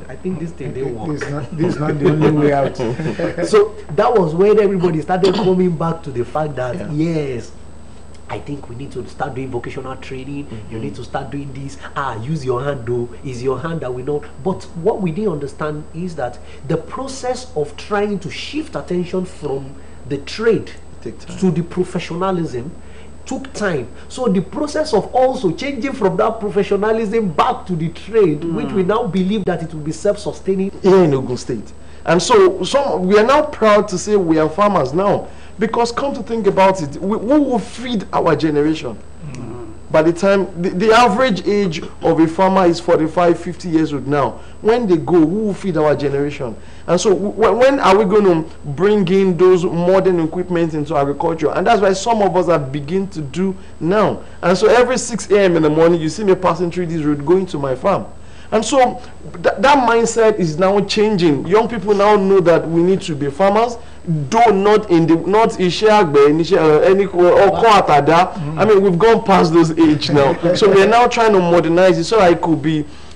I think this thing didn't work. This is not the only way out. So that was when everybody started coming back to the fact that yes, I think we need to start doing vocational training. You need to start doing this. Use your hand, though. Is your hand that we know. But what we didn't understand is that the process of trying to shift attention from the trade to the professionalism took time. So the process of also changing from that professionalism back to the trade, which we now believe that it will be self-sustaining here in Ogun State. And so we are now proud to say we are farmers now. Because come to think about it, we will feed our generation. By the time, the average age of a farmer is 45, 50 years old now. When they go, who will feed our generation? And so when are we going to bring in those modern equipment into agriculture? And that's why some of us are beginning to do now. And so every 6 a.m. in the morning, you see me passing through this road going to my farm. And so that mindset is now changing. Young people now know that we need to be farmers, though not in the I mean, we've gone past those age now. So we're now trying to modernize it so that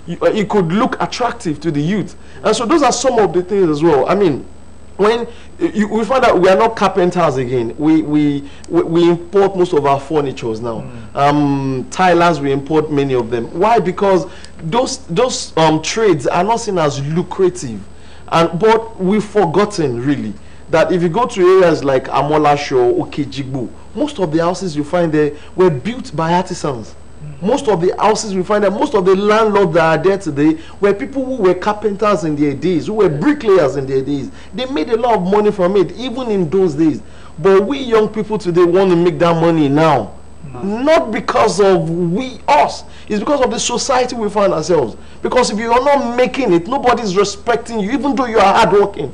it could look attractive to the youth. And so those are some of the things as well. I mean, when we find out we are not carpenters again, we import most of our furnitures now. Tilers, we import many of them. Why? Because those trades are not seen as lucrative, but we've forgotten really that if you go to areas like Amolasho, Okejigbo, most of the houses you find there were built by artisans. Most of the houses we find that most of the landlords that are there today were people who were carpenters in their days, who were bricklayers in their days. They made a lot of money from it, even in those days. But we young people today want to make that money now. Not because of us. It's because of the society we find ourselves. Because if you are not making it, nobody's respecting you, even though you are hardworking.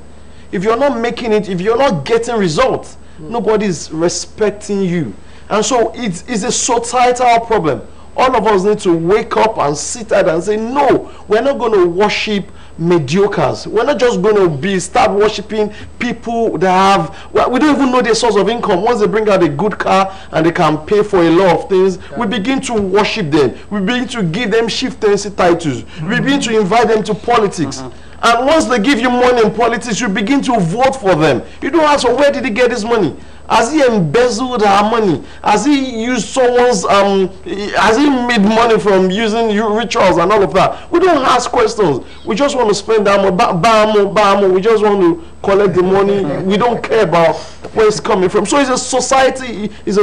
If you're not making it, if you're not getting results, nobody's respecting you. And so it's a societal problem. All of us need to wake up and sit out and say, no, we're not going to worship mediocres. We're not just going to start worshiping people that have, well, we don't even know their source of income. Once they bring out a good car and they can pay for a lot of things, we begin to worship them. We begin to give them chieftaincy titles. We begin to invite them to politics. And once they give you money in politics, you begin to vote for them. You don't ask, well, where did he get this money? Has he embezzled our money? Has he used someone's, has he made money from using rituals and all of that? We don't ask questions. We just want to spend our money. We just want to collect the money. We don't care about where it's coming from. So it's a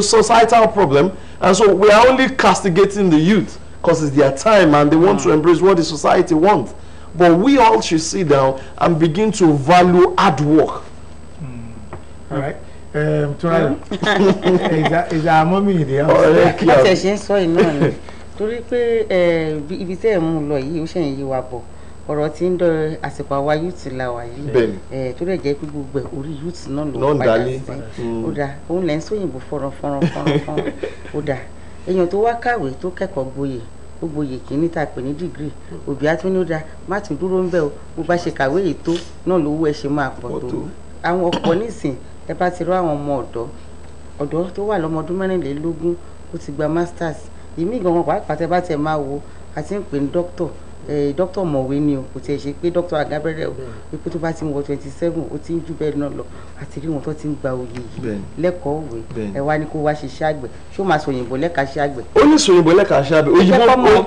societal problem. And so we are only castigating the youth because it's their time and they want to embrace what the society wants. But we all should sit down and begin to value hard work. All right. Is our mommy in the house? Torí pé ibi tẹ́ ẹ̀ mú lọ yìí ó ṣẹ̀yìn yí wa bọ̀ ọ̀rọ̀ tí ń dọ̀ àsìkò àwa youth la wà yìí tó lè jẹ́ pé gbogbo ẹ̀ orí youth náà ló padà sí ó dà òun lẹ́ ń sóyìnbó fọ́nrán ó dà èèyàn tó wá kàwé tó kẹ́kọ̀ọ́ gboyè kìíní tá a pè ní dìgírì òbí á tún ní ó dà má tún dúró ń bẹ̀ o bó bá ṣe kàwé yìí tó náà lówó ẹ̀ ṣe máa pọ̀ tó àwọn ọ̀pọ̀ nísìn ẹ bá ti rọ àwọn ọmọ ọ̀dọ́ tó wà lọ́mọ ọdún 24 ó ti gba masters ìmí gan wọn pàápàá tẹ bá tẹ máa wo àti ń pè ní dókítà mọ̀wé ni o kò tiẹ̀ ṣe pé dókítà agábẹ́rẹ́ o pé tó bá ti ń wọ 27 ó ti ń jù bẹ́ẹ̀ náà lọ àti rí wọn tó ti ń gba oyè yìí lẹ́kọ̀ọ́ òwe ẹ wá ní kó wá ṣiṣẹ́ àgbẹ̀ ṣó máa sọ òyìnbó lẹ́ka ṣe àgbẹ̀. ó ní sòyìnbó lẹ́ka ṣe àgbẹ̀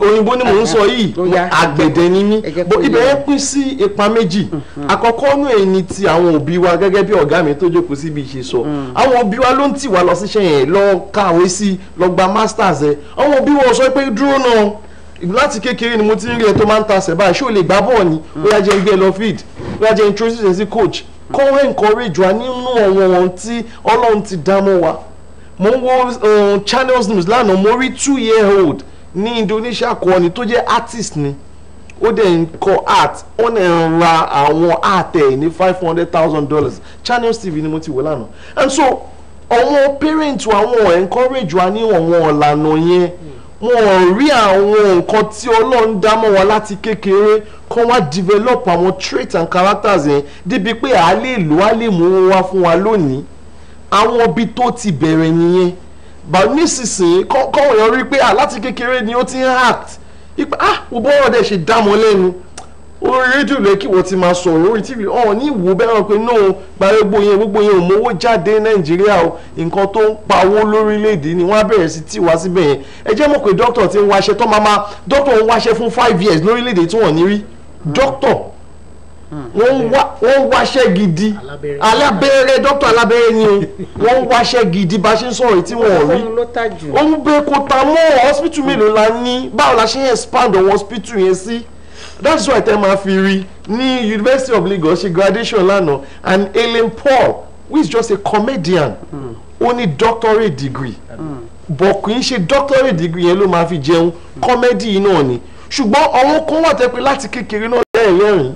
òyìnbó ni mò ń sọ yìí àgbẹ̀dẹ ni mí ibẹ̀ yẹn pín sí ipa méjì àkọ́kọ́ nù ẹni ti àwọn òbí wa gẹ́gẹ́ bí ọ̀gá mi tó jókòó síbi ìṣe sọ àwọn òbí wa ló ń tì wá lọ síṣẹ́ yẹn lọ kàwé sí lọ gba masters ẹ àwọn òbí wa sọ pé dúró náà láti kékeré ni mo ti ń rí ẹ tó máa ń tasẹ̀ báyìí ṣé o lè gbá bọ́ọ̀ ni ó yá jẹ́ ń gbé ẹ lọ field ó yá jẹ́ introduce ẹ sí coach kọ́ encourage wa nínú ọ̀wọ̀n tí Ọlọ́run ti dá mọ́ wa. mo ń wo channels news lánàá mo rí 2-year-old ní Indonesia kọ́ ni tó jẹ́ artist ni ó dẹ̀ ń kọ́ art ó dẹ̀ ń ra àwọn art ẹ̀ ní $500,000 Channels TV ni mo ti wò lánàá. And so àwọn parents wa wọ́n encourage wa ní ọ̀wọ̀n ọ̀lànà yẹn wọ́n rí àwọn nǹkan tí Ọlọ́run dá mọ́ wa láti kékeré kọ́ wá develop àwọn traits and characters yẹn débi pé a lè lò á lè mú wá fún wa lónìí àwọn ibi tó ti bẹ̀rẹ̀ nìyẹn bá nísinsìnyí kọ́ èèyàn rí pé láti kékeré ni ó ti ń act ipa wo bọ́ọ̀rọ̀ dẹ̀ ṣe dá mọ́ lẹ́nu orí rédíò lè kí wọ́n ti máa sọ̀rọ̀ orí tv ọ̀hún ní ìwò bẹ́ẹ̀ pé náà gbogbo yẹn ò mówó jáde nàìjíríà o nǹkan tó ń pawó lórílẹ̀‐èdè ni wọ́n á bẹ̀rẹ̀ sí tì wá síbẹ̀ yẹn ẹ jẹ́ mọ̀ pé dókítà ti ń wáṣẹ́ tó dókítà ń wáṣẹ́ fún 5 years lórílẹ̀‐èdè tí wọ́n ní rí dókítà wọ́n wáṣẹ́ gidi alábẹ́rẹ́ dókítà alábẹ́rẹ́ ni wọ́n wáṣẹ́ gidi bá ṣe ń sọ̀rọ̀ tí wọ́n rí òun bẹ́ẹ̀ kó ta mọ́ hospital mélòó la ní báwo la ṣe ń expand àwọn hospital yẹn sí. That's why tẹ́ máa fi rí ní University of Lagos ṣe graduation lánàá and Ellen Paul who is just a comedian ó ní doctorate degree but kì í ṣe doctorate degree yẹn ló máa fi jẹun comedy náà ni ṣùgbọ́n àwọn kan wà tẹ́ pé láti kékeré náà lẹ́rìn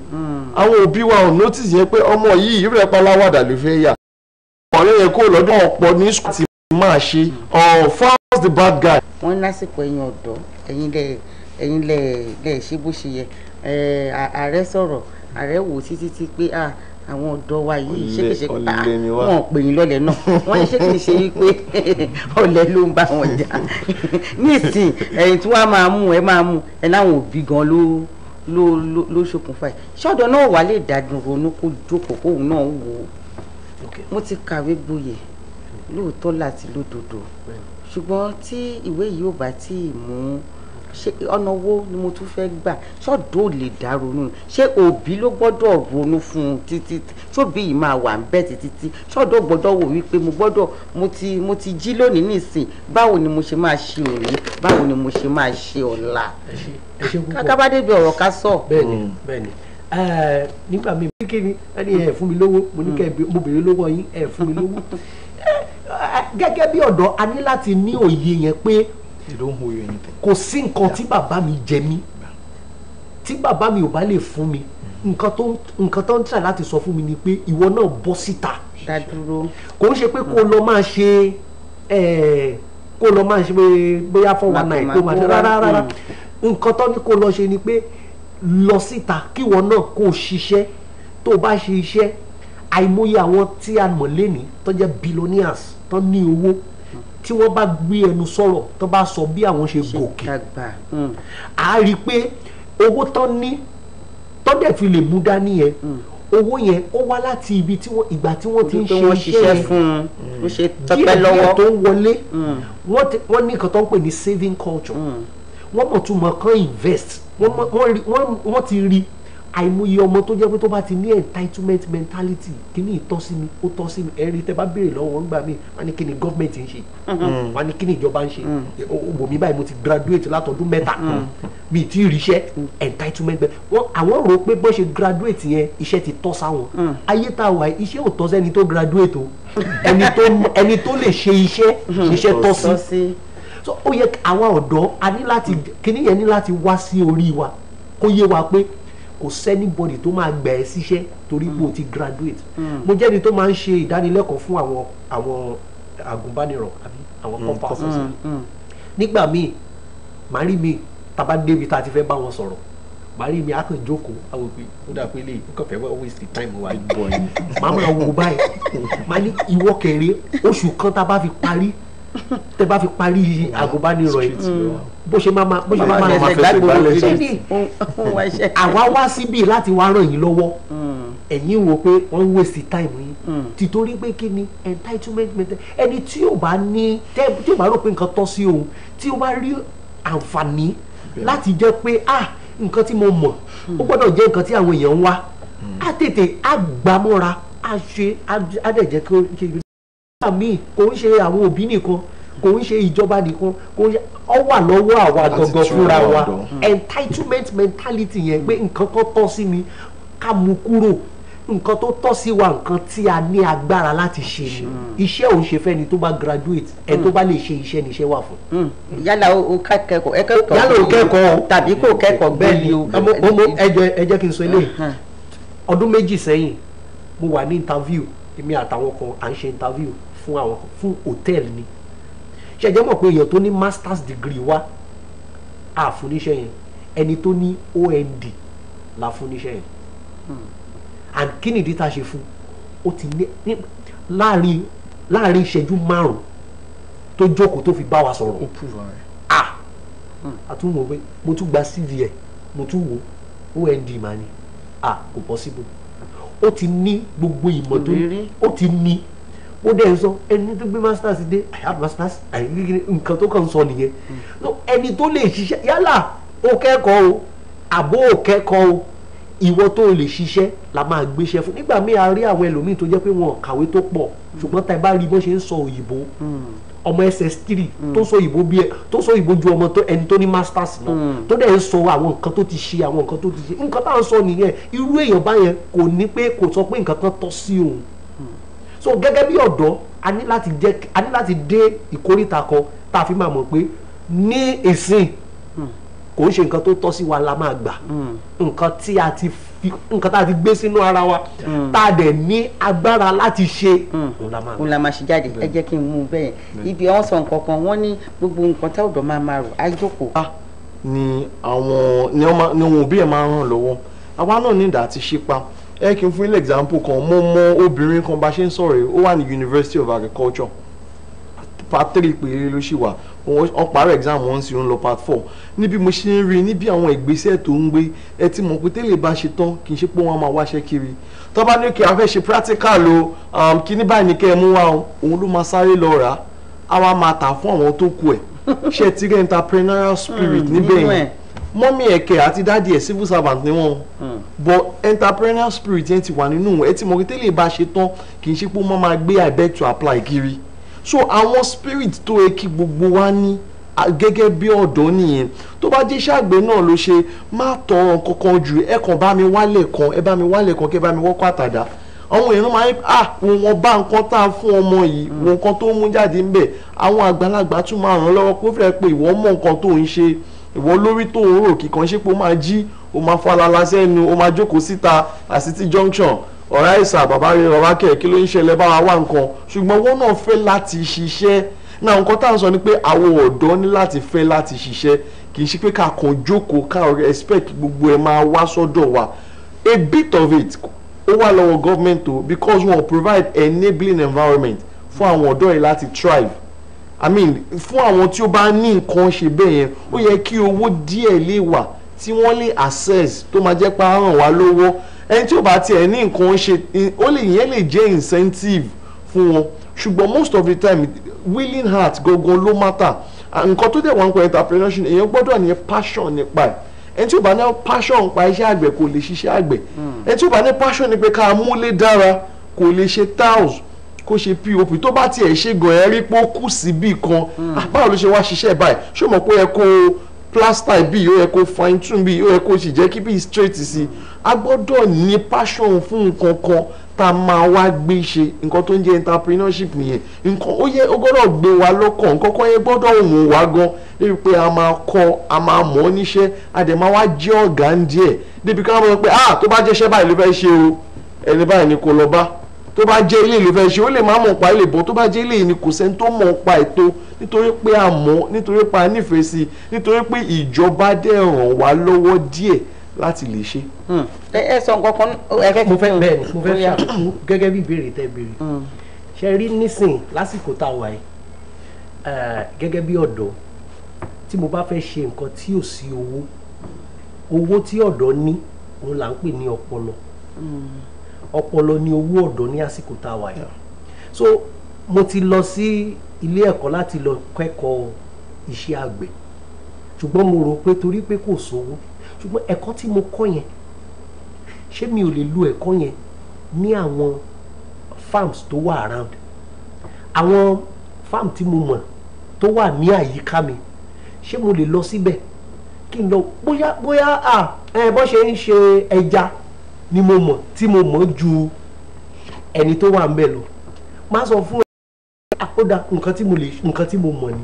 àwọn òbí wa ò notice yẹn pé ọmọ yìí ìrẹ́ paláwàdà ló fẹ́ yà ọ̀rẹ́ yẹn kó lọ́dún ọ̀pọ̀ ní school ti máa ṣe first the bad guy. wọ́n lásìkò ẹ̀yin ọ̀dọ́ ẹ̀yin lẹ̀ ṣe bó ṣe yẹ ààrẹ sọ̀rọ̀ ààrẹ wò títí pé àwọn ọ̀dọ́ wa yìí ṣé kìí ṣe pé wọ́n pè yín lọ́lẹ̀ náà wọ́n ní ṣé kìí ṣe pé ọ̀lẹ ló ń bá wọn jà nísìn ẹ̀yìn tí wọ́n máa mú ẹ láwọn òbí gan ló ṣokùnfà ẹ̀ ṣọ́dọ̀ náà wà lè dádùn ronú kó jókòó kóun náà wò ó mo ti kàwé gboyè lóòótọ́ láti lódodo ṣùgbọ́n tí ìwé yìí ò bá tí ì mú ṣé ọ̀nà wo ni mo tún fẹ́ gbà ṣọ́dọ̀ ò lè dá ronú ṣé òbí ló gbọ́dọ̀ ronú fún un títí ṣóbí yìí máa wà ń bẹ́ títí ṣọ́dọ̀ gbọ́dọ̀ wò wípé mo ti jí lónìí nísìn báwo ni mo ṣe máa ṣe òní báwo ni mo ṣe máa ṣe ọ̀la kákábá débi ọ̀rọ̀ ká sọ. bẹ́ẹ̀ni nígbà mi kí ni ẹni ẹ fún mi lówó mo ní kẹ́ mo béèrè lówó yín ẹ fún mi lówó gẹ́gẹ́ bí ọ̀dọ́ a ní láti ní òye yẹn pé kò sí nǹkan tí bàbá mi jẹ mí tí bàbá mi ò bá lè fún mi nǹkan tó ń tà láti sọ fún mi ni pé ìwọ náà bọ́ síta kò ń ṣe pé kó lọ máa ṣe bóyá 419 kó máa ṣe rárá nǹkan tó ní kó lọ ṣe ni pé lọ síta kí ìwọ náà kó ṣiṣẹ́ tó bá ṣe iṣẹ́ àìmọye àwọn tí a mọ̀ lénìí tó jẹ́ billionaires tó ní owó tí wọ́n bá gbé ẹnu sọ̀rọ̀ tó bá sọ bí àwọn ṣe gòkè a rí i pé owó tán ní tó dẹ̀ fi lè mú dání yẹn owó yẹn ó wá láti ibi tí ìgbà tí wọ́n ti ń ṣe iṣẹ́ yẹn díẹ̀ tó ń wọlé wọ́n ní nǹkan tó ń pè ní saving culture wọ́n mọ̀ tún mọ̀ kán invest wọ́n ti rí àìmọye ọmọ tó jẹ́ pé tó bá ti ní entitlement mentality kí ni ìtọ́sí mi ó tọ́ sí mi ẹ̀rí tẹ́ bá béèrè lọ́wọ́ wọn gbà mí wọ́n ní kí ni gọ́ọ̀mẹ̀ntì ń ṣe wọ́n ní kí ni ìjọba ń ṣe wò mí báyìí mo ti graduate látọdún mẹ́ta mi ti ríṣẹ́ entitlement àwọn rò pé bó ṣe graduate yẹn iṣẹ́ ti tọ́ sáwọn ayé tá a wà iṣẹ́ ò tọ́ sẹ́ni tó graduate o ẹni tó lè ṣe iṣẹ́ tọ́ sí so ó yẹ àwọn ọ̀dọ́ a ní láti kí ni yẹn ní láti wá sí orí wa kó yé wa pé kò sẹ́nibọ̀dì tó máa gbà ẹ́ síṣẹ́ torí pé o ti graduate. mo jẹ́ni tó máa ń ṣe ìdánilẹ́kọ̀ọ́ fún àwọn agùnbánirọ̀ àbí àwọn compasses. nígbà míì màá rí mi tàbá débi tá a ti fẹ́ bá wọn sọ̀rọ̀ màá rí mi á kàn jókòó àwọn òbí ó dà pé lè kàn fẹ́ waste time wa màá máa wò báyìí màá ní ìwọ kẹrẹ oṣù kan tá a bá fi parí tẹ bá fi parí agùnbánirọ̀ yìí bó ṣe máa fẹsẹ̀ gbàgbọ́ àwa wá síbí láti wá ràn yín lọ́wọ́ ẹ̀yin wò pé wọ́n ń waste time yín títorí pé kí ni entitlement ẹni tí ò bá ní tí ò bá rò pé nǹkan tọ́ sí òun tí ó bá rí àǹfààní láti jẹ́ pé nǹkan tí mo mọ̀ ó gbọ́dọ̀ jẹ́ nǹkan tí àwọn èèyàn ń wá á tètè á gbámọ́ra á ṣe á dẹ̀ jẹ́ kí mi kò ń ṣe àwọn òbí nìkan kò ń ṣe ìjọba nìkan kò ń ṣe ọ wà lọ́wọ́ àwa gangan fúnra wa entitlement mentality yẹn pé nǹkan kan tọ́ sí mi ká mú kúrò nǹkan tó tọ́ sí wa nǹkan tí a ní agbára láti ṣe ni iṣẹ́ òun ṣe fẹ́ni tó bá graduate ẹ tó bá lè ṣe iṣẹ́ níṣẹ́ wà fún. yálà o kẹ́kọ̀ọ́ tàbí kò kẹ́kọ̀ọ́ bẹ́ẹ̀ ni ẹ jẹ́ kí n sọ eléyìí ọdún méjì sẹ́yìn mo wà ní interview èmi àtàwọn kan à ń ṣe interview fún hòtẹ́ẹ̀lì ni ṣẹjẹ mọ̀ pé èèyàn tó ní masters degree wá àfúníṣẹ́ yẹn ẹni tó ní OND la fúníṣẹ́ yẹn and kí nìdí tá a ṣe fún ó ti ní láàrin ìṣẹ́jú 5 tó jókòó tó fi bá wa sọ̀rọ̀ àtúnwò pé mo tún gba CV ẹ̀ mo tún wo OND mà ní kò possible ó ti ní gbogbo ìmọ̀ tó ó ti ní ó dẹ̀ ń sọ ẹni tó gbé masters dé I have masters nǹkan tó kàn ń sọ nìyẹn ẹni tó lè ṣiṣẹ́ yálà ó kẹ́kọ̀ọ́ o àbó ò kẹ́kọ̀ọ́ o ìwọ tó lè ṣiṣẹ́ la máa gbéṣẹ́ fún nígbà míì a rí àwọn ẹlòmíì tó jẹ́ pé wọn kàwé tó pọ̀ ṣùgbọ́n tá ẹ bá rí bó ṣe ń sọ òyìnbó ọmọ SS3 tó sọ òyìnbó bí ẹ tó sọ òyìnbó ju ọmọ tó ẹni tó ní masters lọ tó dẹ̀ ń sọ àwọn nǹkan tó ti ṣe àwọn nǹkan tó ti ṣe nǹkan tá à ń sọ nìyẹn irú èèyàn báyẹn kò ní pé kò sọ pé nǹkan kan tọ́ sí òun so gẹ́gẹ́ bí ọ̀dọ́ a ní láti dé ìkórìtà kan tá a fi máa mọ̀ pé ní ìsìn kò ń ṣe nǹkan tó tọ́ sí wa la máa gbà nǹkan tí a ti gbé sínú ara wa tá a dẹ̀ ní agbára láti ṣe òun la máa ṣe jáde ẹ jẹ́ kí n mú un bẹ́ẹ̀ ibi àwọn sọ nǹkan kan wọ́n ní gbogbo nǹkan tá ọ̀dọ́ máa rò á jókòó. ni àwọn òbí ẹ̀ máa ń ràn lọ́wọ́ àwa náà ní ìdá àti ṣípa ẹ kí n fún ilé example kan mo mọ obìnrin kan bá ṣe ń sọ̀rọ̀ yìí ó wà ní University of Agriculture part 3 péré ló ṣì wà wọ́n parí exam wọ́n sì ń lọ part 4 níbi mo ṣe ń rí níbi àwọn ìgbésẹ̀ tó ń gbé ẹ ti mọ̀ pé tẹ́lẹ̀ bá ṣe tán kì í ṣe pé wọ́n máa wáṣẹ́ kiri tó bá ní kí a fẹ́ ṣe practical o kíní báyìí ní kẹ́ ẹ mú wá o òun ló máa sáré lọ rà á wá máa tà fún àwọn tó kù ẹ̀ ṣe ti rí entrepreneurial spirit níbẹ̀ yẹn mọ́mí ẹ̀kẹ́ àti dáàdì ẹ̀ civil servant ni wọ́n but entrepreneurial spirit yẹn ti wà nínú ẹ ti mọ̀ pé tẹ́lẹ̀ bá ṣe tán kì í ṣe pé wọ́n máa gbé I beg to apply kiri so àwọn spirit tó yẹ kí gbogbo wa ní gẹ́gẹ́ bí ọ̀dọ́ nìyẹn tó bá jẹ́ ṣàgbẹ̀ náà ló ṣe má tọrọ kankan jù ẹ kàn bá mi wálẹ̀ kan ẹ bá mi wálẹ̀ kan kẹ́ bá mi wọ́kọ̀ àtàdá àwọn èèyàn máa ń wọn bá nǹkan tá a fún ọmọ yìí wọn nǹkan tó mú jáde ńbẹ̀ àwọn àgbàlagbà tún máa ràn lọ́wọ́ kó fẹ́ pé ìwọ mọ̀ nǹkan tó ń ṣe ìwọ lórí tó ń rò kíkan ṣe pé ó máa jí ó máa falala sẹ́nu ó máa jókòó síta àsìtì junction ọ̀rá ìsà bàbá rẹ̀ bàbá kẹ̀ kí ló ń ṣẹlẹ̀ bá wa wá nǹkan ṣùgbọ́n wọn náà fẹ́ láti ṣiṣẹ́ náà nǹkan tá à ń sọ ni pé àwọn ọ̀dọ́ ní láti fẹ́ láti ṣiṣẹ́ kì í ṣe pé ká kàn jókòó ká expect gbogbo ẹ̀ máa wá sọ́dọ̀ wa a bit of it ó wà lọ́wọ́ government o because wọ́n provide enabling environment fún àwọn ọ̀dọ́ yìí láti thrive I mean fún àwọn tí ó bá ní nǹkan ṣe bẹ́ẹ̀ yẹn ó yẹ kí owó díẹ̀ lè wà tí wọ́n lè access tó máa jẹ́ pé á ràn wá lọ́wọ́ ẹni tí ó bá tiẹ̀ ní nǹkan ṣe ó lè yẹn lè jẹ́ incentive fún wọn ṣùgbọ́n most of the time willing heart gangan ló matter nǹkan tó dẹ̀ wọ́n ń pẹ́ entrepreneurship èèyàn gbọ́dọ̀ ní passion nípa ẹ̀ ẹni tí ó bá ní passion nípa iṣẹ́ àgbẹ̀ kò lè ṣiṣẹ́ àgbẹ̀ ẹni tí ó bá ní passion ní pé ká múlé dára kò lè ṣe tiles kó ṣe pop tó bá tiẹ̀ ṣe gan ẹ̀ rí pé ó kù síbì kan báwo ló ṣe wá ṣiṣẹ́ báyìí ṣé o mọ̀ pé ẹ kó plaster bí ó yẹ kó fine tune bí ó yẹ kó sì jẹ́ kí bí straight sí a gbọ́dọ̀ ní passion fún nǹkan kan tá a máa wá gbé ṣe nǹkan tó ń jẹ́ entrepreneurship nìyẹn nǹkan ó yẹ ó gbọ́dọ̀ gbé wa lọ́kàn nǹkan kan yẹn gbọ́dọ̀ wù wá gan débi pé a máa kọ́ a máa mọ̀ ọ́ níṣẹ́ a dẹ̀ máa wá jẹ́ ọ̀gá ń díẹ̀ débi ká mọ̀ pé tó bá jẹ́ iṣẹ́ báyìí ló fẹ́ ṣe o ẹni báyìí ni kò lọ bá tó bá jẹ́ ilé ìlú fẹ́ ṣe ó lè má mọ̀ pa ilé ìbọn tó bá jẹ́ ilé ni kò sẹ́ni tó mọ̀ pa ètò nítorí pé a mọ̀ nítorí pé a nífẹ̀ẹ́ sí nítorí pé ìjọba dẹ̀ ràn wá lọ́wọ́ díẹ̀ láti lè ṣe. ẹ sọ nǹkan kan mo fẹ́ bẹ́ẹ̀ ni mo fẹ́ ṣàkóso gẹ́gẹ́ bí ìbéèrè tẹ́ béèrè ṣe rí nísìn lásìkò tá a wà yìí gẹ́gẹ́ bí ọ̀dọ́ tí mo bá fẹ́ ṣe nǹkan tí ò sí owó tí ọ̀dọ́ ní òun là ń pè ní ọpọlọ ọpọlọ ní owó ọ̀dọ́ ní àsìkò tá a wà yìí so mo ti lọ sí ilé ẹ̀kọ́ láti lọ kẹ́kọ̀ọ́ iṣẹ́ àgbẹ̀ ṣùgbọ́n mo rò pé torí pé kò sówó ṣùgbọ́n ẹ̀kọ́ tí mo kọ́ yẹn ṣé mi ò lè lo ẹ̀kọ́ yẹn ní àwọn farms tó wà around àwọn farm tí mo mọ̀ tó wà ní àyíká mi ṣé mo lè lọ síbẹ̀ kí n lọ bóyá bó ṣe ń ṣe ẹja ni mo mọ̀ tí mo mọ̀ ju ẹni tó wà ń bẹ̀ lọ máa sọ fún ẹ àkódà nǹkan tí mo mọ̀ ni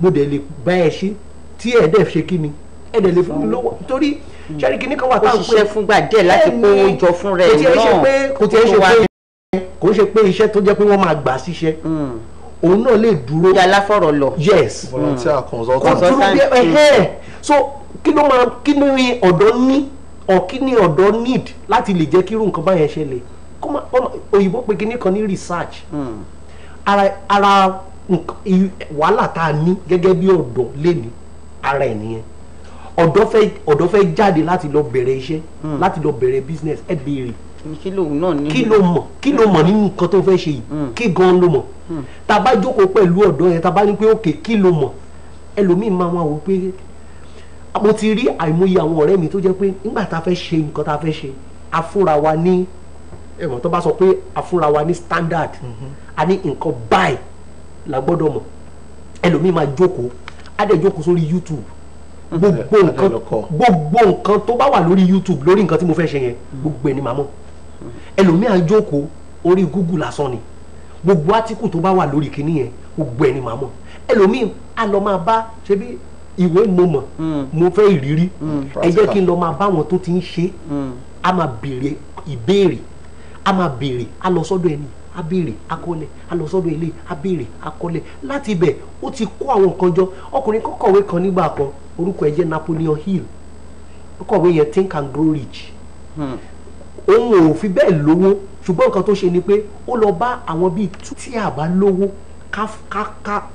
mo dẹ̀ lè bá ẹ ṣe tí ẹ dẹ̀ ṣe kí ni ẹ dẹ̀ lè fún mi lọ́wọ́ torí ṣẹ́rí kìíní kan wà tá à ń pè ṣiṣẹ́ fúngbà díẹ̀ láti kó jọ fún rẹ̀ náà kò ń ṣe pé iṣẹ́ tó jẹ́ pé wọ́n máa gbà síṣẹ́ òun náà lè dúró yàrá fọ̀rọ̀ lọ yes volunteer consultant so kí ni ọ̀dọ́ ní kí ni ọ̀dọ́ need láti lè jẹ́ kí irú nǹkan báyẹn ṣẹlẹ̀ òyìnbó pé kíní kan ní research ara wàhálà tá a ní gẹ́gẹ́ bí ọ̀dọ́ lé ní ara ẹ̀ nìyẹn ọ̀dọ́ fẹ́ jáde láti lọ bẹ̀rẹ̀ iṣẹ́ láti lọ bẹ̀rẹ̀ business ẹ béèrè kí ló mọ̀ nínú nǹkan tó fẹ́ ṣe yìí kí gan ló mọ̀ tá a bá jókòó pẹ̀lú ọ̀dọ́ yẹn tá a bá ní pé òkè kí ló mọ̀ ẹlòmíì máa wá wò pé mo ti rí àìmọye àwọn ọ̀rẹ́ mi tó jẹ́ pé nígbà tá a fẹ́ ṣe nǹkan tá a fẹ́ ṣe afúnra wa ní ẹ̀wọ̀n tó bá sọ pé afúnra wa ní standard a ní nǹkan báyìí la gbọ́dọ̀ mọ̀ ẹlòmíì máa jókòó á dẹ̀ jókòó sórí YouTube gbogbo nǹkan tó bá wà lórí YouTube lórí nǹkan tí mo fẹ́ ṣe yẹn gbogbo ẹni màá mọ̀ ẹlòmíì á jókòó orí Google lásán ni gbogbo átíkù tó bá wà lórí kinní yẹn gbogbo ẹni màá mọ̀ ẹlòmíì á lọ máa bá ṣe bí ìwé mo mọ̀ mo fẹ́ ìrírí ẹ jẹ́ kí n lọ máa bá wọn tó ti ń ṣe á máa béèrè ìbéèrè á máa béèrè á lọ sọ́dọ̀ ẹni á béèrè akọ́lẹ̀ á lọ sọ́dọ̀ ilé á béèrè akọ́lẹ̀ láti ibẹ̀ ó ti kó àwọn nǹkan jọ ọkùnrin kan kọ̀wé kan nígbà kan orúkọ ẹ̀ jẹ́ Napoleon Hill ó kọ̀wé yẹn Think and Grow Rich òun ò fi bẹ́ẹ̀ lówó ṣùgbọ́n nǹkan tó ṣe ni pé ó lọ bá àwọn bíi tí a bá lówó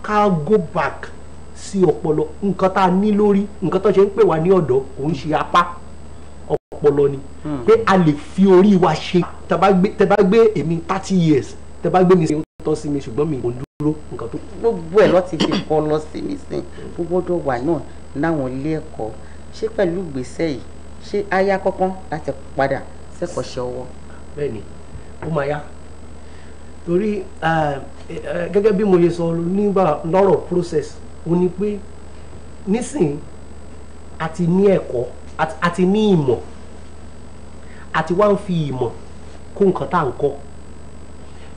ká go back sí ọpọlọ nǹkan tá a ní lórí nǹkan tó ṣe ń pè wá ní ọ̀dọ́ kò ń ṣe apá ọpọlọ ni pé a lè fi orí wa ṣe tẹ bá gbé èmi 30 years tẹ bá gbé mi sí tọ́ sí mi ṣùgbọ́n mi ò dúró nǹkan tó. gbogbo ẹ̀ lọ ti fi kọ́ lọ sí mi sí gbogbo wà náà láwọn ilé ẹ̀kọ́ ṣé pẹ̀lú ìgbésẹ̀ yìí ṣé á yá kọ́kọ́ láti padà sẹ́kọ̀ọ́ṣẹ́ ọwọ́. bẹ́ẹ̀ni ó máa yá torí gẹ́gẹ́ bí mo ṣe sọ nígbà lọ́rọ̀ process ó ní pé nísìnyí a ti ní ẹ̀kọ́ a ti ní ìmọ̀ a ti wá ń fi ìmọ̀ kó nǹkan tá à ń kọ́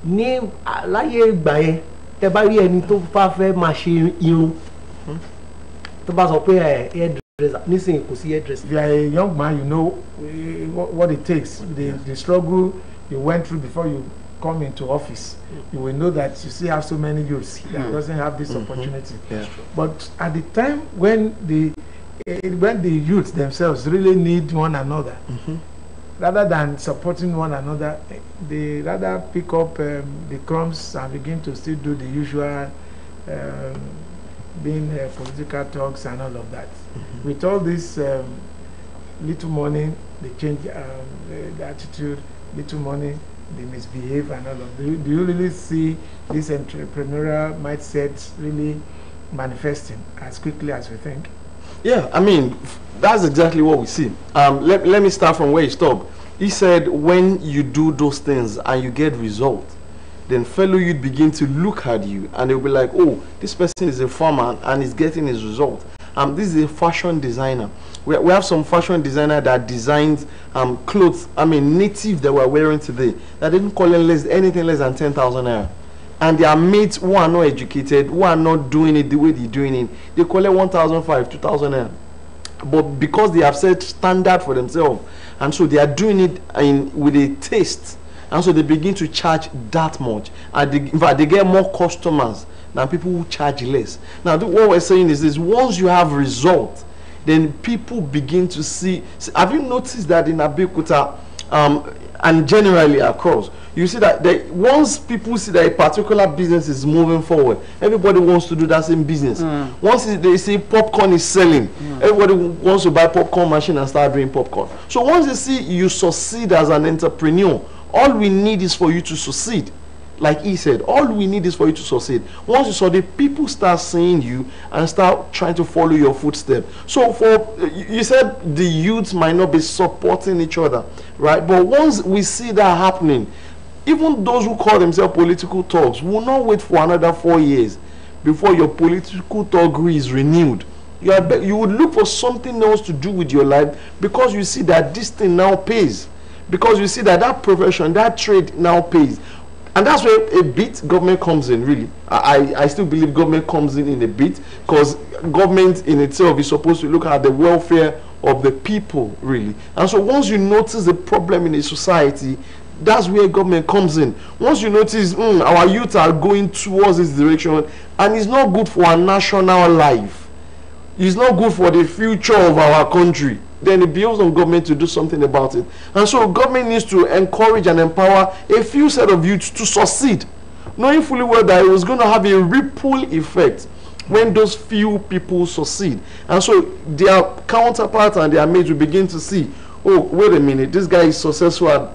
ní láyé ìgbà yẹn tẹ bá rí ẹni tó bá fẹ́ máa ṣe irun tó bá sọ pé hairdresser nísìnyí kò sí hairdresser. If you are a young man, you know what it takes, the struggle you went through before you come into office. You will know that you still have so many youths that doesn't have this opportunity. But at the time when the youths themselves really need one another, rather than supporting one another, they rather pick up the crumbs and begin to still do the usual being political talks and all of that. With all this little money, they change the attitude, little money, they misbehave and all of that. Do you really see this entrepreneurial mindset really manifesting as quickly as we think? Yeah, I mean, that's exactly what we see. Let me start from where he stopped. He said when you do those things and you get results, then fellow youth begin to look at you and they'll be like, oh, this person is a farmer and is getting his result. This is a fashion designer. We have some fashion designer that designs clothes, I mean native that we're wearing today, that didn't call anything less than 10,000 naira. And their mates who are not educated, who are not doing it the way they're doing it, they collect 1,500, 2,000 naira. But because they have set standard for themselves, and so they are doing it with a taste, and so they begin to charge that much, and in fact they get more customers than people who charge less. Now what we're saying is this: once you have results, then people begin to see. Have you noticed that in Abeokuta and generally across, you see that once people see that a particular business is moving forward, everybody wants to do that same business. Once they see popcorn is selling, everybody wants to buy popcorn machine and start doing popcorn. So once they see you succeed as an entrepreneur, all we need is for you to succeed. Like he said, all we need is for you to succeed. Once you saw the people start seeing you and start trying to follow your footsteps. So you said the youths might not be supporting each other, right? But once we see that happening, even those who call themselves political thugs will not wait for another 4 years before your political thuggery is renewed. You would look for something else to do with your life because you see that this thing now pays. Because you see that that profession, that trade now pays. And that's where a bit government comes in, really. I still believe government comes in a bit, because government in itself is supposed to look at the welfare of the people, really. And so once you notice a problem in a society, that's where government comes in. Once you notice our youth are going towards this direction, and it's not good for our national life, it's not good for the future of our country, then it behoves on government to do something about it. And so government needs to encourage and empower a few set of youths to succeed, knowing fully well that it was going to have a ripple effect when those few people succeed. And so their counterparts and their mates will begin to see, oh, wait a minute, this guy is successful at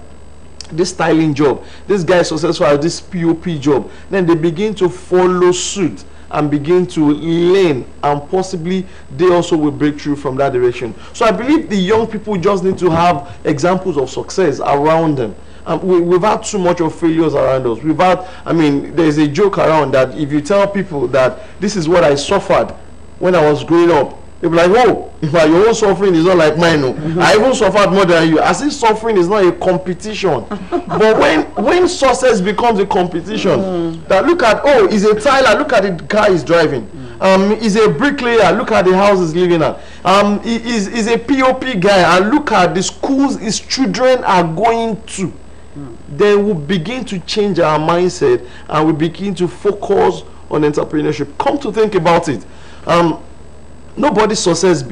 this styling job, this guy is successful at this POP job. Then they begin to follow suit and begin to learn, and possibly they also will break through from that direction. So I believe the young people just need to have examples of success around them. We've had too much of failures around us. We've had, I mean, there's a joke around that if you tell people that this is what I suffered when I was growing up, they'll be like, oh, your own suffering is not like mine. No. I even suffered more than you. As if suffering is not a competition. But when success becomes a competition, that look at, oh, he's a tiler, look at the car he's driving. He's a bricklayer, look at the house he's living at. He's a POP guy, and look at the schools his children are going to. Then we'll begin to change our mindset and we begin to focus on entrepreneurship. Come to think about it. Nobody succeed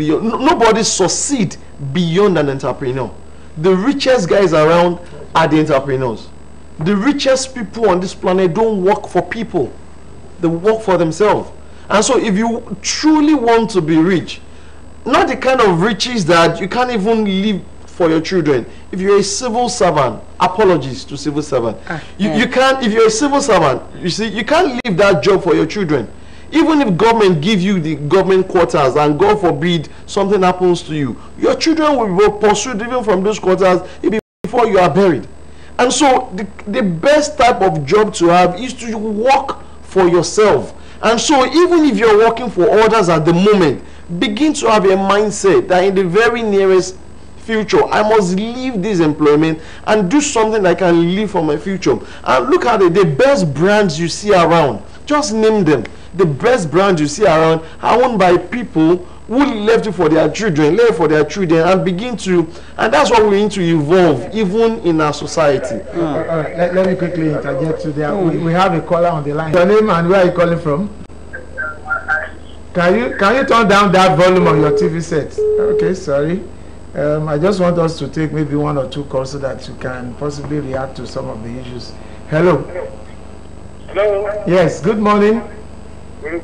beyond an entrepreneur. The richest guys around are the entrepreneurs. The richest people on this planet don't work for people. They work for themselves. And so if you truly want to be rich, not the kind of riches that you can't even live for your children. If you're a civil servant, apologies to civil servant. You can't, if you're a civil servant, you see, you can't leave that job for your children. Even if government give you the government quarters and God forbid something happens to you, your children will be pursued even from those quarters before you are buried. And so the best type of job to have is to work for yourself. And so even if you're working for others at the moment, begin to have a mindset that in the very nearest future, I must leave this employment and do something that can live for my future. And look at it, the best brands you see around, just name them. The best brands you see around are owned by people who left it for their children, and begin to, and that's what we need to evolve even in our society. All right, let me quickly interject to that. We have a caller on the line. Your name and where are you calling from? Can you turn down that volume on your TV set? Okay, sorry. I just want us to take maybe one or two calls so that you can possibly react to some of the issues. Hello. Hello. Yes, good morning. Hello.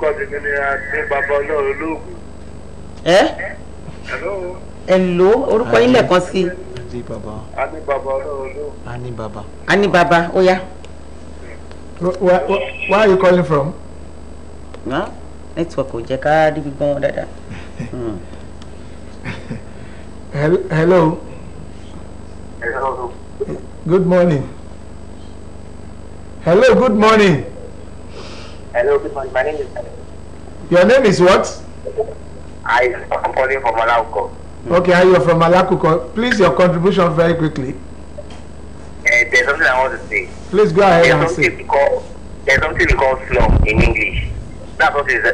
Orúkọ yín lẹ́ẹ̀kan sí. Ani Baba. Oh yeah. Where are you calling from? No. Network ò jẹ́ ká rí gbọ́n dáadáa. Hello. Hello. Good morning. Hello, good morning. Hello, good morning. My name is. Your name is what? I'm calling from Malawi. Okay, you're from Malawi. Please, your contribution very quickly. There's something I want to say. Please go ahead and say. There's something we call slum in English. That's what is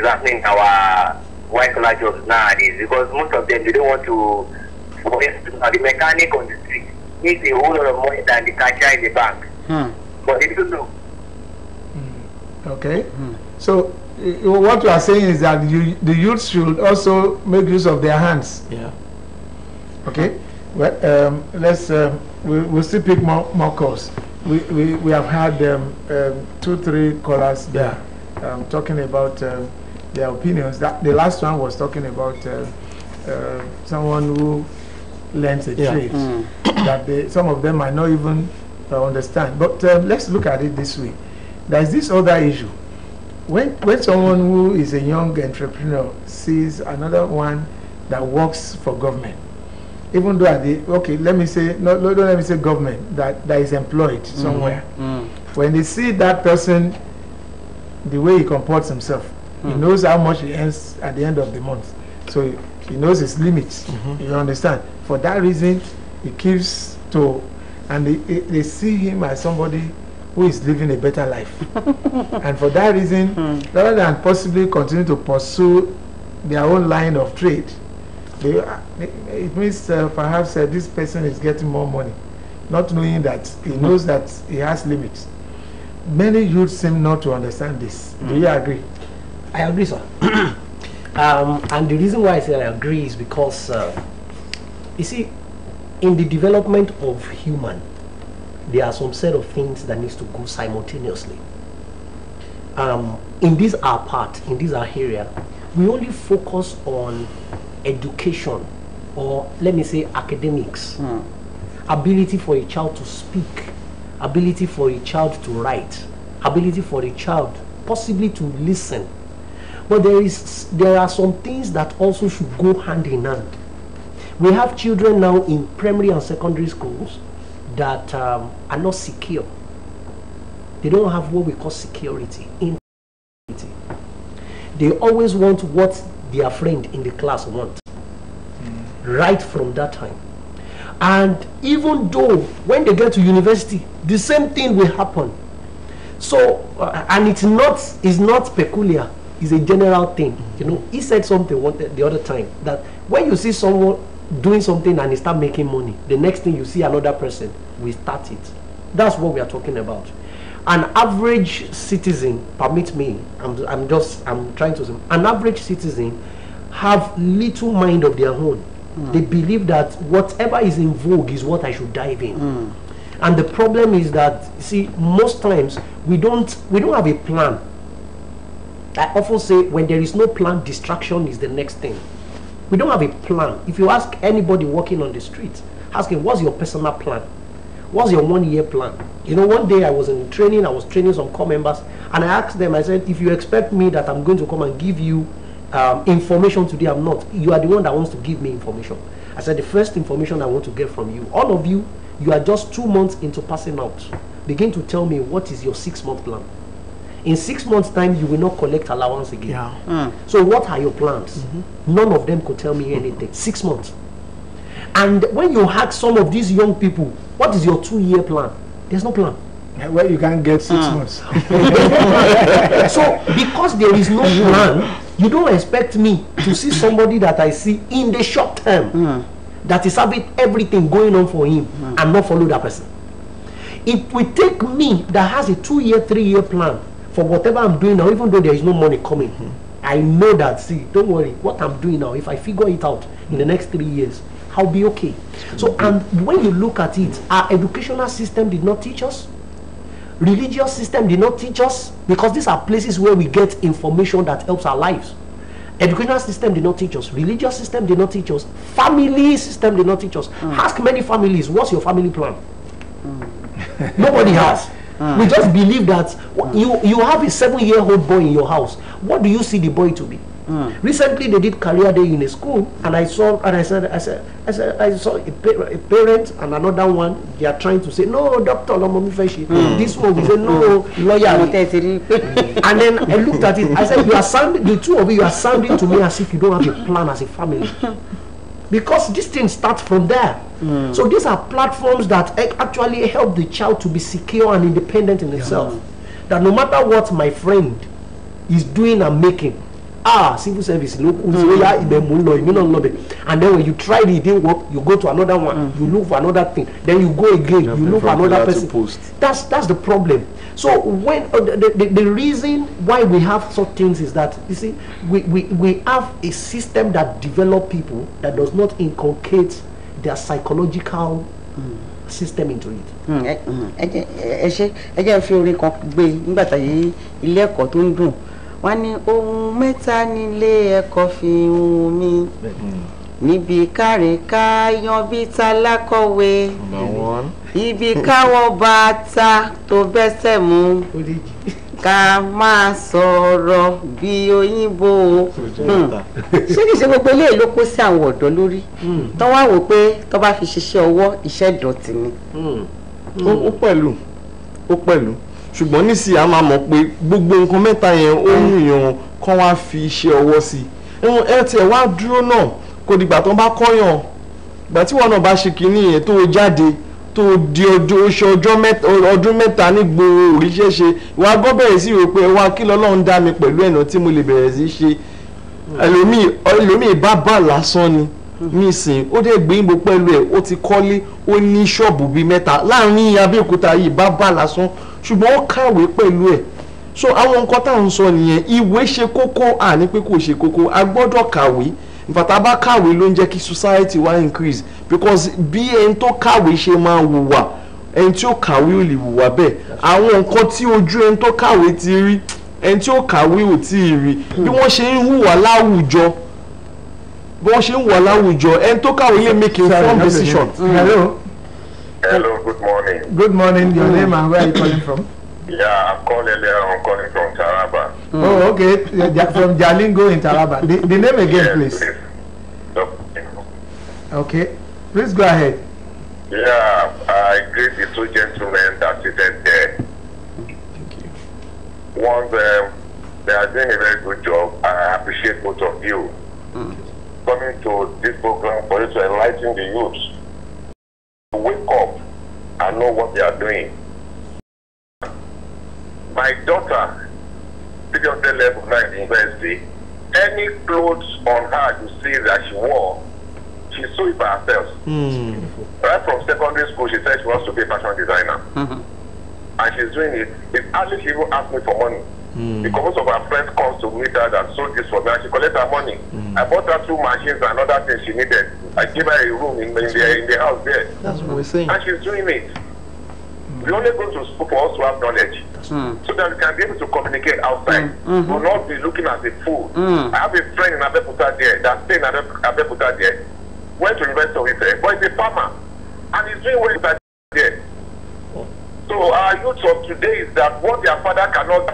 happening in our white collar jobs nowadays, because most of them, they don't want to. The mechanic on the street needs a whole lot of money than the cashier in the bank. But they don't know. Okay. So what you are saying is that the youth should also make use of their hands. Yeah. Okay. Well, we'll still pick more calls. We have had 2-3 callers there talking about their opinions. The last one was talking about someone who learns a trade that some of them might not even understand. But let's look at it this way. There's this other issue. When someone who is a young entrepreneur sees another one that works for government, even though let me say government that is employed somewhere, when they see that person, the way he comports himself, he knows how much he earns at the end of the month, so he knows his limits. You understand? For that reason, he keeps to, and they see him as somebody who is living a better life. And for that reason, rather than possibly continue to pursue their own line of trade, it means perhaps this person is getting more money, not knowing that he knows that he has limits. Many youths seem not to understand this. Do you agree? I agree, sir. And the reason why I say I agree is because, you see, in the development of human, there are some set of things that needs to go simultaneously. in this our part, in this our area, we only focus on education, or let me say academics, ability for a child to speak, ability for a child to write, ability for a child possibly to listen. But there are some things that also should go hand in hand. We have children now in primary and secondary schools that are not secure. They don't have what we call security. They always want what their friend in the class wants, right from that time. And even though when they get to university, the same thing will happen. So, and it's not peculiar. It's a general thing. You know, he said something the other time that when you see someone doing something and he start making money, the next thing you see another person will start it. That's what we are talking about. An average citizen, permit me, I'm trying to say, an average citizen have little mind of their own. They believe that whatever is in vogue is what I should dive in. And the problem is that, see, most times we don't have a plan. I often say when there is no plan, distraction is the next thing. We don't have a plan. If you ask anybody walking on the street, ask him, what's your personal plan? What's your 1 year plan? You know, one day I was in training, I was training some corps members, and I asked them, I said, if you expect me that I'm going to come and give you information today, I'm not. You are the one that wants to give me information. I said, the first information I want to get from you, all of you, you are just 2 months into passing out. Begin to tell me what is your 6-month plan. In 6 months' time, you will not collect allowance again. Yeah. So what are your plans? None of them could tell me anything. 6 months. And when you ask some of these young people, what is your 2-year plan? There's no plan. Well, you can't get 6 months. So because there is no plan, you don't expect me to see somebody that I see in the short term that is having everything going on for him and not follow that person. It will take me that has a 2-year, 3-year plan for whatever I'm doing now, even though there is no money coming. I know that, see, don't worry, what I'm doing now, if I figure it out in the next 3 years, I'll be okay. So, and when you look at it, our educational system did not teach us. Religious system did not teach us, because these are places where we get information that helps our lives. Educational system did not teach us. Religious system did not teach us. Family system did not teach us. Ask many families, what's your family plan? Nobody has. We just believe that you have a 7-year-old boy in your house. What do you see the boy to be? Recently, they did career day in a school, and I saw a parent and another one. They are trying to say, no, doctor, no, mommy, this one, we say, no, lawyer. And then I looked at it. I said, you are sounding, the two of you are sounding to me as if you don't have a plan as a family, because this thing starts from there. So these are platforms that actually help the child to be secure and independent in itself. That no matter what my friend is doing and making, civil service, and then when you try it didn't work, you go to another one, you look for another thing, then you go again, you look for another person. That's the problem. So when the reason why we have such things is that, you see, we have a system that develop people that does not inculcate their psychological system into it. Wọ́n ní ohun mẹ́ta nílé ẹ̀kọ́ fi hùn mí níbi káre ká yan bí tálákọ̀wé ibi káwọ́ bàtà tó bẹ́sẹ̀ mú ká máa sọ̀rọ̀ bí òyìnbó. Ṣé kìí ṣe gbogbo eléyìí ló kó sí àwọn ọ̀dọ́ lórí tó wá wò pé tó bá fi ṣiṣẹ́ ọwọ́ iṣẹ́ ìdọ̀tí ni. Ó pẹ̀lú ṣùgbọ́n nísìnyí a máa mọ̀ pé gbogbo nǹkan mẹ́ta yẹn ó ń yàn kán wá fi iṣẹ́ ọwọ́ sí i. Ẹ tiẹ̀ wá dúró náà kò dìgbà tó bá kọ́yàn, ìgbà tí wọn náà bá ṣe kínní yẹn tó jáde tó di ọdún mẹ́ta ní gbòòrò òríṣẹ́ ṣe, ìwà gbọ́ bẹ̀rẹ̀ sí rò pé wá kí lọ́lọ́run dá mi pẹ̀lú ẹ̀nà tí mo lè bẹ̀rẹ̀ sí ṣe. Ẹlòmíì bá lásán ni nísìn ó dẹ̀ gbé ìbò pẹ̀lú ẹ̀, ó ti kọ́lé, ó ní ṣọ́ọ̀bù bíi 3 láàrin Abẹ́òkúta yìí bá lásán, ṣùgbọ́n ó kàwé pẹ̀lú ẹ̀. So àwọn nǹkan tá à ń sọ nìyẹn, ìwé ṣe kókó, àní pé kò ṣe kókó, a gbọ́dọ̀ kàwé. Ìfàtà bá kàwé ló ń jẹ́ kí society wa increase, because bí ẹni tó kàwé ṣe máa hùwà, ẹni tí ó kàwé ò lè hùwà bẹ́ẹ̀. Àwọn nǹkan tí ojú ẹni tó kàwé ti rí ẹni tí ó kàwé ò tí ì rí bí wọ́n ṣe ń hùwà láwùjọ ẹni tó kàwé lè make informed decision. Hello, good morning. Good morning. Your name and where are you calling from? Yeah, I'm calling from Taraba. Oh, okay. From Jalingo in Taraba. The name again, please. Okay. Please go ahead. Yeah, I greet the two gentlemen that seated there. Thank you. One, they are doing a very good job. I appreciate both of you coming to this program for you to enlighten the youth. Wake up and know what they are doing. My daughter, senior level 9 university, any clothes on her you see that she wore, she sew it by herself. Right from secondary school, she said she wants to be a fashion designer. And she's doing it. It's hardly she even asked me for money. Because most of her friends come to meet her that sold this for me and she collects her money. I bought her 2 machines and other things she needed. I gave her a room in the house there. That's what we're saying. And she's doing it. We only go to school for us to have knowledge. So that we can be able to communicate outside. We will not be looking at the food. I have a friend in Abeokuta there that stayed in Abeokuta there. Went to University of Ife, but he's a farmer. And he's doing well there. So our youth of today is that what their father cannot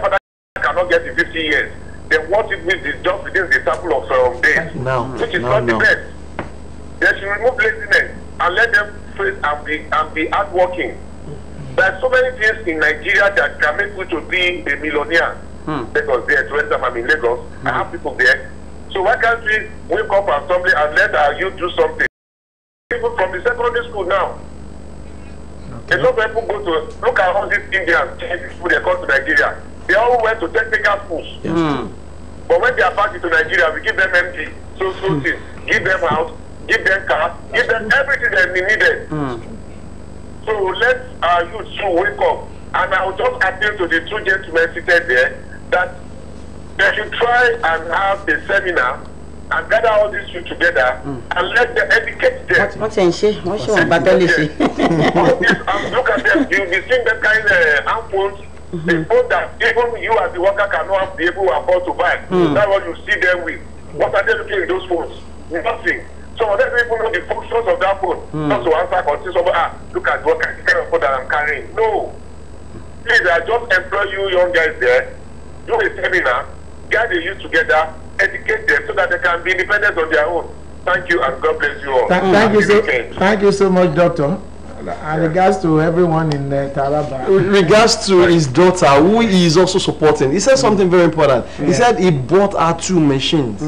get in 50 years, then what it means is just within the sample of days, which is not the best. They should remove laziness and let them face and be hardworking. There are so many things in Nigeria that can make you to be a millionaire. Lagos there, to enter I'm in Lagos. I have people there. So why can't we wake up assembly and let our youth do something? People from the secondary school now. A lot of people go to look at all these Indians, Chinese people they come to Nigeria. They all went to technical schools. But when they are back into Nigeria, we give them empty, so things, give them house, give them cars, give them everything that they needed. So let our youth wake up. And I will just appeal to the two gentlemen seated there that they should try and have a seminar and gather all these youth together and let them educate them. What's in she? What's your battle? Look at them. You'll be seeing them kind of handphones. The phone that even you as the worker cannot be able to afford to buy. That's what you see them with. What are they looking at those phones? Nothing. Some of them don't even know the functions of that phone. Not to answer questions of, look at what kind of phone that I'm carrying. No. Please, I just employ you young guys there. Do a seminar, get the youth together, educate them so that they can be independent on their own. Thank you and God bless you all. Thank you so much, Doctor. And regards to everyone in Taraba. Regards to his daughter, who he is also supporting, he said something very important. He said he bought her 2 machines.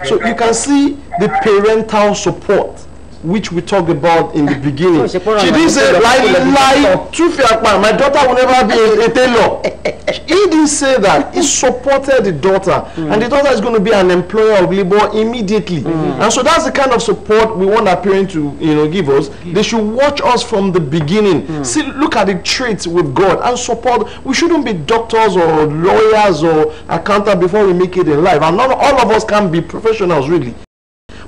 So you can see the parental support, which we talked about in the beginning. She didn't say, my daughter will never be a tailor. He didn't say that. He supported the daughter. And the daughter is going to be an employer of labor immediately. And so that's the kind of support we want our parents to give us. They should watch us from the beginning. See, look at the traits with God and support. We shouldn't be doctors or lawyers or accountants before we make it in life. And not all of us can be professionals, really.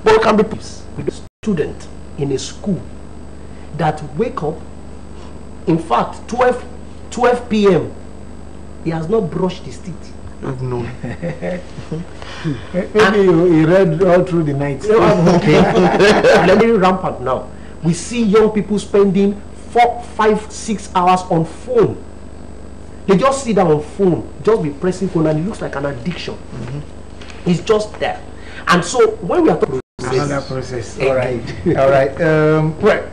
But we can be student in a school that wake up, in fact 12 p.m. he has not brushed his teeth. I've known. Maybe he read all through the night. Okay. Let me ramp up now. We see young people spending 4, 5, 6 hours on phone. They just sit down on phone, just be pressing phone, and it looks like an addiction. It's just there. And so when we are talking another process. All right. All right. Well,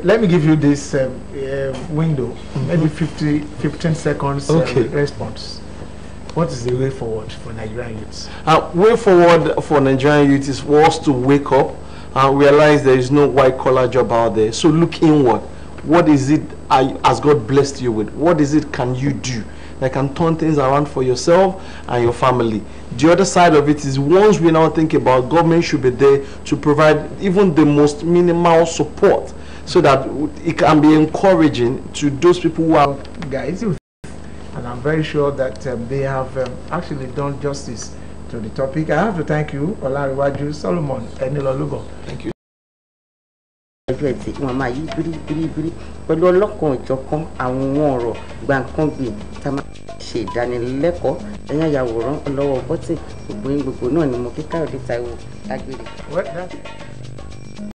let me give you this window, maybe 15 seconds response. What is the way forward for Nigerian youths? Way forward for Nigerian youth is for us to wake up and realize there is no white-collar job out there. So look inward. What is it has God blessed you with? What is it can you do that can turn things around for yourself and your family? The other side of it is once we now think about government should be there to provide even the most minimal support so that it can be encouraging to those people who are guys. And I'm very sure that they have actually done justice to the topic. I have to thank you, Olariwaju Solomon Enilolubo. Thank you. ọjọ́ ẹtì wọn máa yí bíríbíríbírí pẹ̀lú ọlọ́kan ìjọ̀kan àwọn ọ̀rọ̀ gbàǹkangbè tá a máa ṣe ìdánilẹ́kọ̀ọ́ ẹ̀yìn àyàwòrán ọlọ́wọ́ bọ́tì gbogbo náà ni mo kí Káyọ̀dé Táíwò lágbèrè.